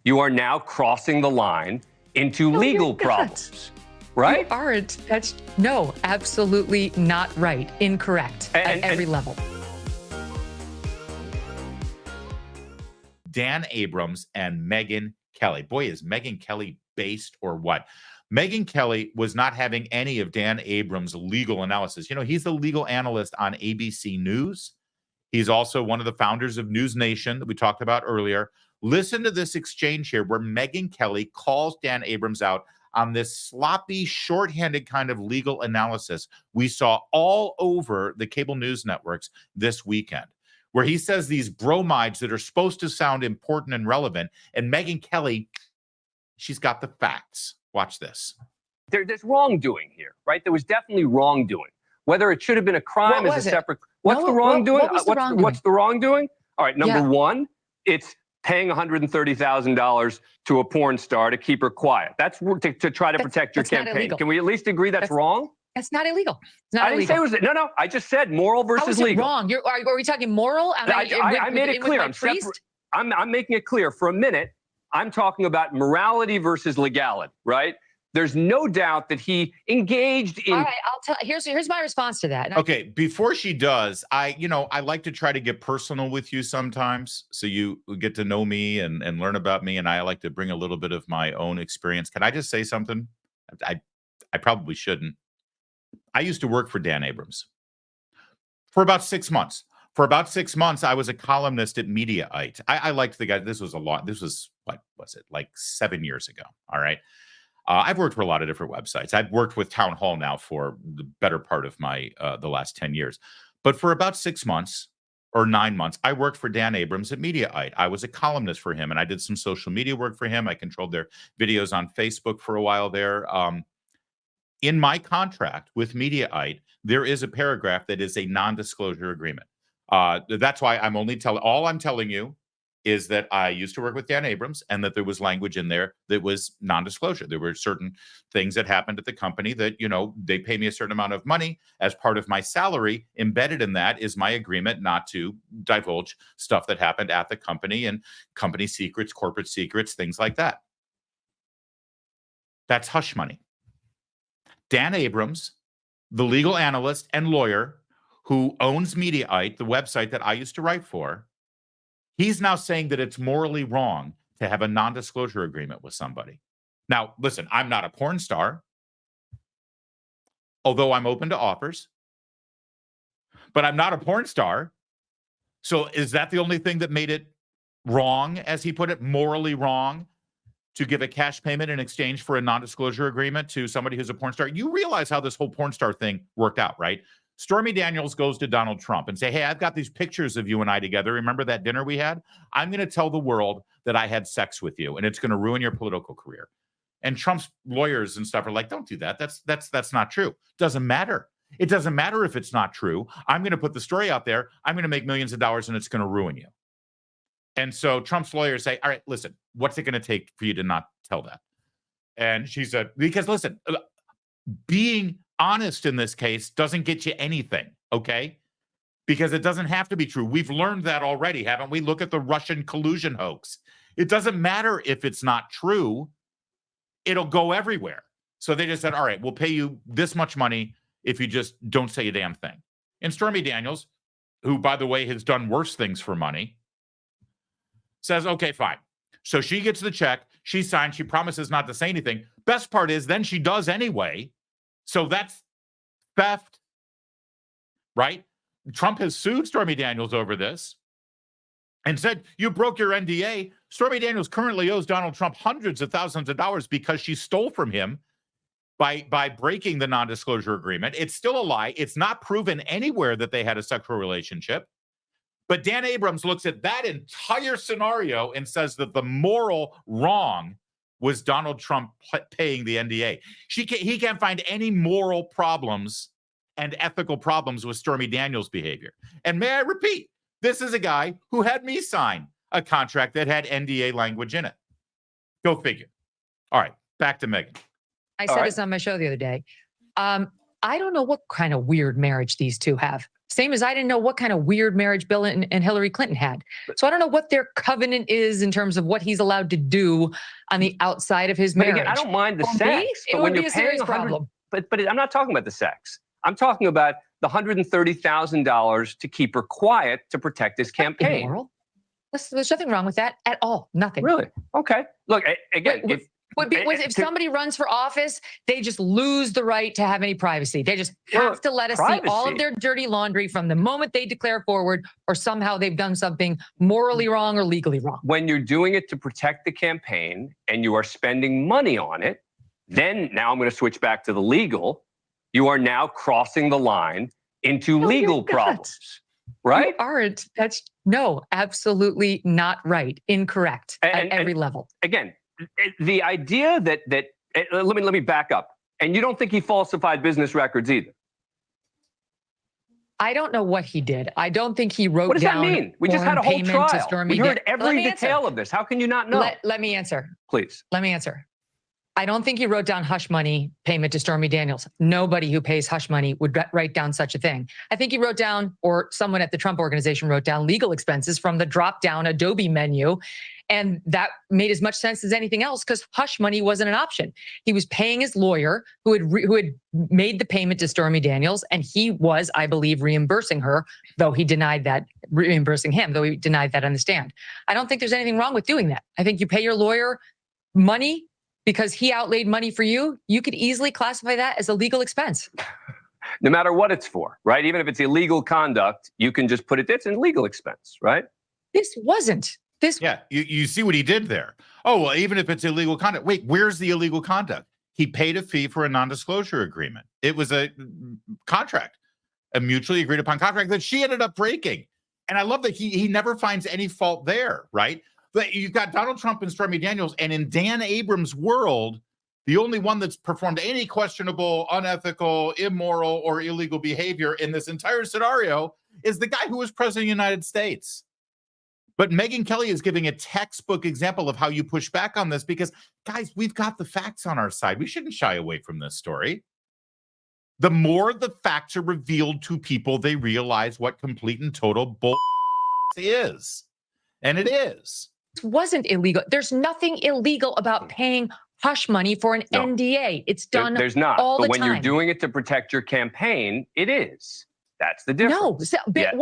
you are now crossing the line into legal problems, right? You aren't. No, absolutely not right. Incorrect at every level. Dan Abrams and Megyn Kelly. Boy, is Megyn Kelly based or what? Megyn Kelly was not having any of Dan Abrams' legal analysis. You know, he's the legal analyst on ABC News. He's also one of the founders of News Nation that we talked about earlier. Listen to this exchange here where Megyn Kelly calls Dan Abrams out on this sloppy, shorthanded kind of legal analysis we saw all over the cable news networks this weekend, where he says these bromides that are supposed to sound important and relevant, and Megyn Kelly, she's got the facts. Watch this. There's wrongdoing here, right? There was definitely wrongdoing. Whether it should have been a crime is a separate. What's the wrongdoing? What's the wrongdoing? All right, number one, it's paying $130,000 to a porn star to keep her quiet. That's to try to protect your campaign. Can we at least agree that's wrong? That's not illegal. It's not I didn't say it was. No. I just said moral versus legal. Wrong. Are we talking moral? I made it clear. I'm making it clear. For a minute, I'm talking about morality versus legality, right? There's no doubt that he engaged in. All right, I'll tell. Here's my response to that. Okay, before she does, I like to try to get personal with you sometimes, so you get to know me and learn about me, and I like to bring a little bit of my own experience. Can I just say something? I probably shouldn't. I used to work for Dan Abrams for about 6 months. For about 6 months, I was a columnist at Mediaite. I liked the guy. This was what was it, like 7 years ago? All right. I've worked for a lot of different websites. I've worked with Town Hall now for the better part of my the last 10 years. But for about 6 months or 9 months, I worked for Dan Abrams at Mediaite. I was a columnist for him, and I did some social media work for him. I controlled their videos on Facebook for a while there. In my contract with Mediaite, there is a paragraph that is a non-disclosure agreement. That's why all I'm telling you is that I used to work with Dan Abrams and that there was language in there that was non-disclosure. There were certain things that happened at the company that, they pay me a certain amount of money as part of my salary. Embedded in that is my agreement not to divulge stuff that happened at the company and company secrets, corporate secrets, things like that. That's hush money. Dan Abrams, the legal analyst and lawyer who owns Mediaite, the website that I used to write for, he's now saying that it's morally wrong to have a non-disclosure agreement with somebody. Now, listen, I'm not a porn star, although I'm open to offers, but I'm not a porn star. So is that the only thing that made it wrong, as he put it, morally wrong, to give a cash payment in exchange for a non-disclosure agreement to somebody who's a porn star? You realize how this whole porn star thing worked out, right? Stormy Daniels goes to Donald Trump and say, hey, I've got these pictures of you and I together. Remember that dinner we had? I'm going to tell the world that I had sex with you, and it's going to ruin your political career. And Trump's lawyers and stuff are like, don't do that. That's not true. Doesn't matter. It doesn't matter if it's not true. I'm going to put the story out there. I'm going to make millions of dollars, and it's going to ruin you. And so Trump's lawyers say, all right, listen, what's it going to take for you to not tell that? And she said, because listen, being honest in this case doesn't get you anything, okay? Because it doesn't have to be true. We've learned that already, haven't we? Look at the Russian collusion hoax. It doesn't matter if it's not true. It'll go everywhere. So they just said, all right, we'll pay you this much money if you just don't say a damn thing. And Stormy Daniels, who, by the way, has done worse things for money, says, okay, fine. So she gets the check. She signs. She promises not to say anything. Best part is then she does anyway. So that's theft, right? Trump has sued Stormy Daniels over this and said, you broke your NDA. Stormy Daniels currently owes Donald Trump hundreds of thousands of dollars because she stole from him by breaking the non-disclosure agreement. It's still a lie. It's not proven anywhere that they had a sexual relationship. But Dan Abrams looks at that entire scenario and says that the moral wrong was Donald Trump paying the NDA. He can't find any moral problems and ethical problems with Stormy Daniels' behavior. And may I repeat, this is a guy who had me sign a contract that had NDA language in it. Go figure. All right, back to Megyn. I said this on my show the other day. I don't know what kind of weird marriage these two have. Same as I didn't know what kind of weird marriage Bill and Hillary Clinton had. So I don't know what their covenant is in terms of what he's allowed to do on the outside of his marriage. But again, I don't mind the sex, but when you're paying a problem. But I'm not talking about the sex. I'm talking about the $130,000 to keep her quiet to protect his campaign. Immoral. There's nothing wrong with that at all. Nothing. Really? Okay. Look, again, if somebody runs for office, they just lose the right to have any privacy. They just have to let us see all of their dirty laundry from the moment they declare forward, or somehow they've done something morally wrong or legally wrong. When you're doing it to protect the campaign and you are spending money on it, then now I'm going to switch back to the legal. You are now crossing the line into legal problems, right? You aren't. That's absolutely not right. Incorrect at every level. Again, the idea that let me back up. And you don't think he falsified business records either? I don't know what he did. I don't think he wrote down. What does that mean? We just had a whole trial. We heard every detail of this. How can you not know? Let me answer. Please. Let me answer. I don't think he wrote down hush money payment to Stormy Daniels. Nobody who pays hush money would write down such a thing. I think he wrote down, or someone at the Trump organization wrote down, legal expenses from the drop-down Adobe menu. And that made as much sense as anything else because hush money wasn't an option. He was paying his lawyer who had made the payment to Stormy Daniels, and he was, I believe, reimbursing her, though he denied that, reimbursing him, though he denied that on the stand. I don't think there's anything wrong with doing that. I think you pay your lawyer money because he outlaid money for you. You could easily classify that as a legal expense. No matter what it's for, right? Even if it's illegal conduct, you can just put it's an legal expense, right? This wasn't. Yeah, you see what he did there. Oh, well, even if it's illegal conduct. Wait, where's the illegal conduct? He paid a fee for a non-disclosure agreement. It was a contract, a mutually agreed upon contract that she ended up breaking. And I love that he never finds any fault there, right? But you've got Donald Trump and Stormy Daniels, and in Dan Abrams' world, the only one that's performed any questionable, unethical, immoral, or illegal behavior in this entire scenario is the guy who was president of the United States. But Megyn Kelly is giving a textbook example of how you push back on this because, guys, we've got the facts on our side. We shouldn't shy away from this story. The more the facts are revealed to people, they realize what complete and total bull is. And it is. It wasn't illegal. There's nothing illegal about paying hush money for an NDA. It's done there's not. all the time. But when you're doing it to protect your campaign, it is. That's the difference. No,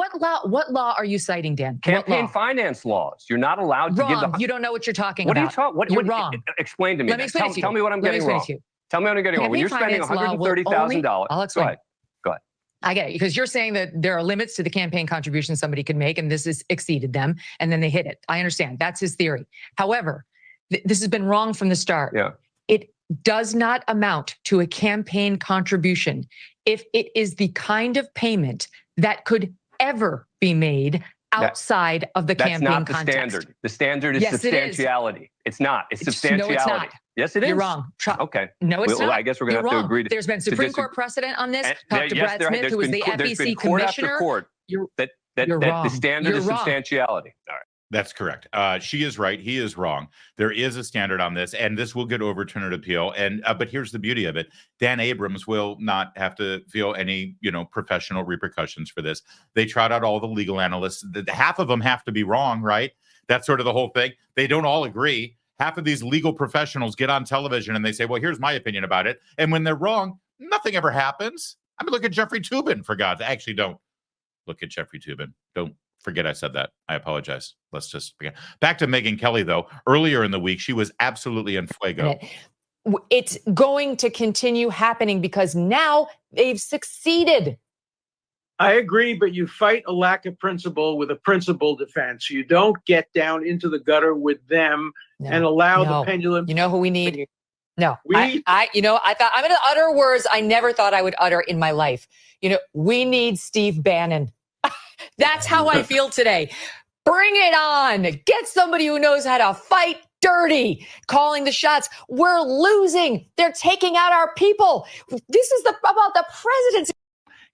what law are you citing, Dan? Campaign finance laws. You're not allowed to give the... You don't know what you're talking about. What are you talking? You're wrong. Explain to me. Let me explain it to you. Tell me what I'm getting wrong. Tell me what I'm getting wrong. When you're spending $130,000... I'll explain. Go ahead. I get it, because you're saying that there are limits to the campaign contribution somebody could make, and this has exceeded them, and then they hit it. I understand. That's his theory. However, this has been wrong from the start. Yeah. It does not amount to a campaign contribution if it is the kind of payment that could ever be made outside of the campaign context. That's not the standard. The standard is substantiality. It's not. It's substantiality. No, it's not. Yes, it is. You're wrong. Okay. No, it's not. I guess we're going to have to agree. There's been Supreme Court precedent on this. Talk to Brad Smith, who was the FEC commissioner. You're wrong. The standard is substantiality. All right. That's correct. She is right. He is wrong. There is a standard on this, and this will get overturned at appeal. And but here's the beauty of it: Dan Abrams will not have to feel any, professional repercussions for this. They trot out all the legal analysts. Half of them have to be wrong, right? That's sort of the whole thing. They don't all agree. Half of these legal professionals get on television and they say, "Well, here's my opinion about it." And when they're wrong, nothing ever happens. I mean, look at Jeffrey Toobin, for God's sake. Actually, don't look at Jeffrey Toobin. Don't forget I said that. I apologize. Let's just begin. Back to Megyn Kelly, though. Earlier in the week, she was absolutely in fuego. It's going to continue happening because now they've succeeded. I agree, but you fight a lack of principle with a principled defense. You don't get down into the gutter with them and allow the pendulum. You know who we need? No, I thought I'm going to utter words I never thought I would utter in my life. We need Steve Bannon. That's how I feel today. Bring it on. Get somebody who knows how to fight dirty, calling the shots. We're losing. They're taking out our people. This is about the presidency.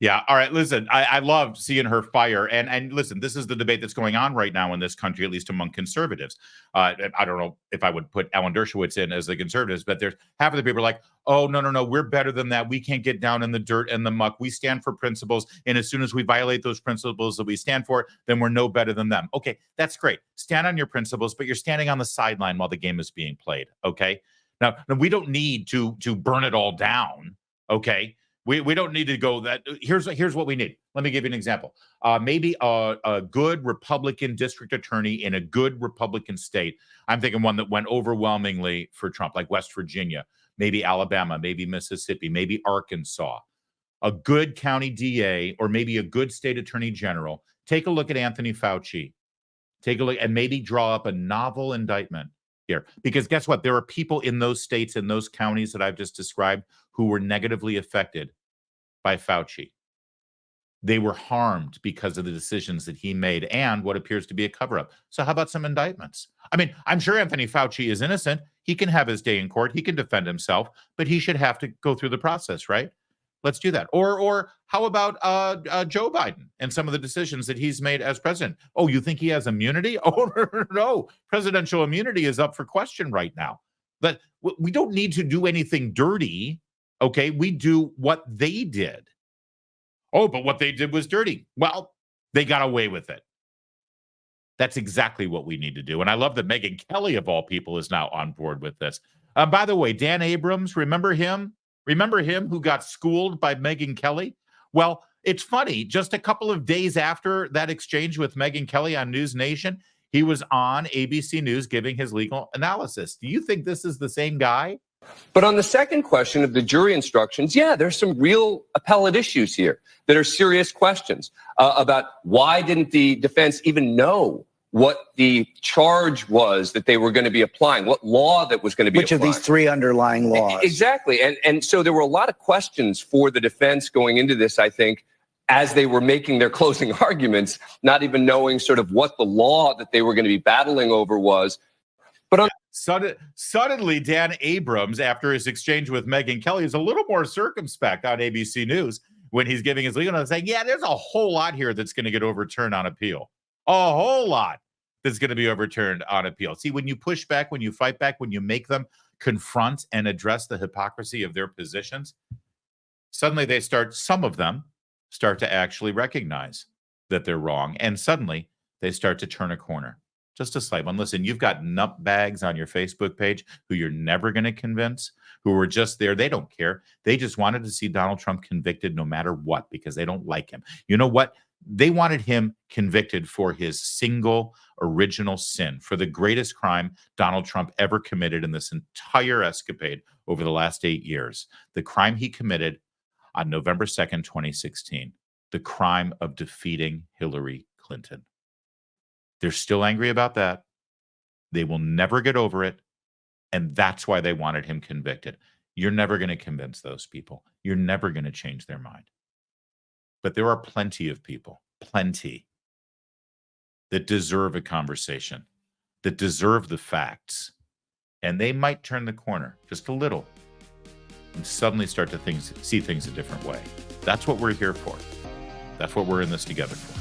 Yeah. All right. Listen, I love seeing her fire. And listen, this is the debate that's going on right now in this country, at least among conservatives. I don't know if I would put Alan Dershowitz in as the conservatives, but there's half of the people are like, oh, no, we're better than that. We can't get down in the dirt and the muck. We stand for principles. And as soon as we violate those principles that we stand for, then we're no better than them. Okay, that's great. Stand on your principles, but you're standing on the sideline while the game is being played. Okay. Now we don't need to burn it all down. Okay. We don't need to go that. Here's what we need. Let me give you an example. Maybe a good Republican district attorney in a good Republican state. I'm thinking one that went overwhelmingly for Trump, like West Virginia, maybe Alabama, maybe Mississippi, maybe Arkansas. A good county DA or maybe a good state attorney general. Take a look at Anthony Fauci. Take a look and maybe draw up a novel indictment here. Because guess what? There are people in those states, in those counties that I've just described who were negatively affected by Fauci. They were harmed because of the decisions that he made and what appears to be a cover-up. So how about some indictments? I mean, I'm sure Anthony Fauci is innocent. He can have his day in court. He can defend himself, but he should have to go through the process, right? Let's do that. Or how about Joe Biden and some of the decisions that he's made as president? Oh, you think he has immunity? Oh, no. Presidential immunity is up for question right now. But we don't need to do anything dirty. Okay, we do what they did. Oh, but what they did was dirty. Well, they got away with it. That's exactly what we need to do. And I love that Megyn Kelly, of all people, is now on board with this. By the way, Dan Abrams, remember him? Remember him who got schooled by Megyn Kelly? Well, it's funny. Just a couple of days after that exchange with Megyn Kelly on News Nation, he was on ABC News giving his legal analysis. Do you think this is the same guy? But on the second question of the jury instructions, yeah, there's some real appellate issues here that are serious questions about why didn't the defense even know what the charge was that they were going to be applying, what law that was going to be Which applying. of these three underlying laws? Exactly. And so there were a lot of questions for the defense going into this, I think, as they were making their closing arguments, not even knowing sort of what the law that they were going to be battling over was. But on suddenly, Dan Abrams, after his exchange with Megyn Kelly, is a little more circumspect on ABC News when he's giving his legal notice, saying, yeah, there's a whole lot here that's going to get overturned on appeal. A whole lot that's going to be overturned on appeal. See, when you push back, when you fight back, when you make them confront and address the hypocrisy of their positions, suddenly some of them start to actually recognize that they're wrong. And suddenly they start to turn a corner. Just a slight one. Listen, you've got nutbags on your Facebook page who you're never going to convince, who were just there. They don't care. They just wanted to see Donald Trump convicted no matter what because they don't like him. You know what? They wanted him convicted for his single original sin, for the greatest crime Donald Trump ever committed in this entire escapade over the last 8 years. The crime he committed on November 2nd, 2016, the crime of defeating Hillary Clinton. They're still angry about that. They will never get over it. And that's why they wanted him convicted. You're never going to convince those people. You're never going to change their mind. But there are plenty of people, that deserve a conversation, that deserve the facts. And they might turn the corner just a little and suddenly start to see things a different way. That's what we're here for. That's what we're in this together for.